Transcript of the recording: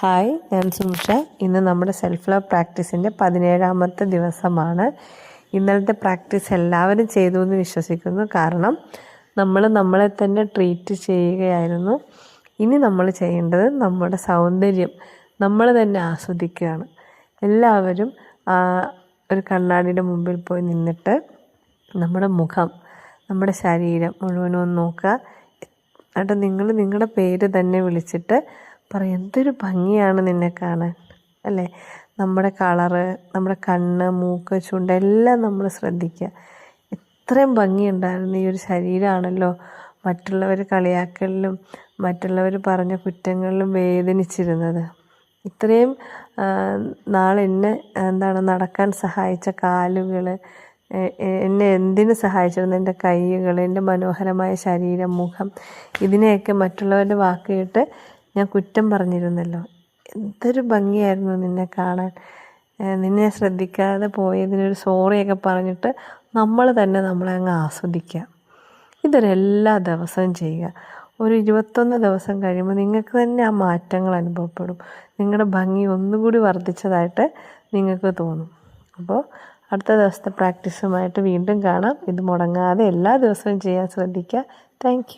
Hi, ഞാൻ സുമിഷ. ഇന്ന് നമ്മുടെ സെൽഫ് ലവ് പ്രാക്ടീസിൻ്റെ 17ാമത്തെ ദിവസമാണ്. ഇന്നലത്തെ പ്രാക്ടീസ് എല്ലാവരും ചെയ്തു എന്ന് വിശ്വസിക്കുന്നു. കാരണം നമ്മൾ നമ്മളെ തന്നെ ട്രീറ്റ് ചെയ്യുകയായിരുന്നു. ഇനി നമ്മൾ ചെയ്യേണ്ടത് നമ്മുടെ സൗന്ദര്യം നമ്മൾ തന്നെ ആസ്വദിക്കുകയാണ്. എല്ലാവരും ഒരു കണ്ണാടിയുടെ മുമ്പിൽ പോയി നിന്നിട്ട് നമ്മുടെ മുഖം, നമ്മുടെ ശരീരം മുഴുവനും ഒന്ന് നോക്കുക. എന്നിട്ട് നിങ്ങൾ നിങ്ങളുടെ പേര് തന്നെ വിളിച്ചിട്ട് പറയും, എന്തൊരു ഭംഗിയാണ് നിന്നെ കാണാൻ, അല്ലേ? നമ്മുടെ കളറ്, നമ്മുടെ കണ്ണ്, മൂക്ക്, ചുണ്ട് എല്ലാം നമ്മൾ ശ്രദ്ധിക്കുക. ഇത്രയും ഭംഗിയുണ്ടായിരുന്നു ഈ ഒരു ശരീരമാണല്ലോ മറ്റുള്ളവർ കളിയാക്കലിലും മറ്റുള്ളവർ പറഞ്ഞ കുറ്റങ്ങളിലും വേദനിച്ചിരുന്നത്. ഇത്രയും നാളെന്നെ നടക്കാൻ സഹായിച്ച കാലുകൾ, എന്നെ എന്തിനു സഹായിച്ചിരുന്നു, എൻ്റെ കൈകൾ, എൻ്റെ മനോഹരമായ ശരീരം, മുഖം, ഇതിനെയൊക്കെ മറ്റുള്ളവരുടെ വാക്ക് കേട്ട് ഞാൻ കുറ്റം പറഞ്ഞിരുന്നല്ലോ. എന്തൊരു ഭംഗിയായിരുന്നു നിന്നെ കാണാൻ. നിന്നെ ശ്രദ്ധിക്കാതെ പോയതിനൊരു സോറിയൊക്കെ പറഞ്ഞിട്ട് നമ്മൾ തന്നെ നമ്മളെ അങ്ങ് ആസ്വദിക്കുക. ഇതൊരെല്ലാ ദിവസവും ചെയ്യുക. ഒരു 21 ദിവസം കഴിയുമ്പോൾ നിങ്ങൾക്ക് തന്നെ ആ മാറ്റങ്ങൾ അനുഭവപ്പെടും. നിങ്ങളുടെ ഭംഗി ഒന്നുകൂടി വർദ്ധിച്ചതായിട്ട് നിങ്ങൾക്ക് തോന്നും. അപ്പോൾ അടുത്ത ദിവസത്തെ പ്രാക്ടീസുമായിട്ട് വീണ്ടും കാണാം. ഇത് മുടങ്ങാതെ എല്ലാ ദിവസവും ചെയ്യാൻ ശ്രദ്ധിക്കുക. താങ്ക്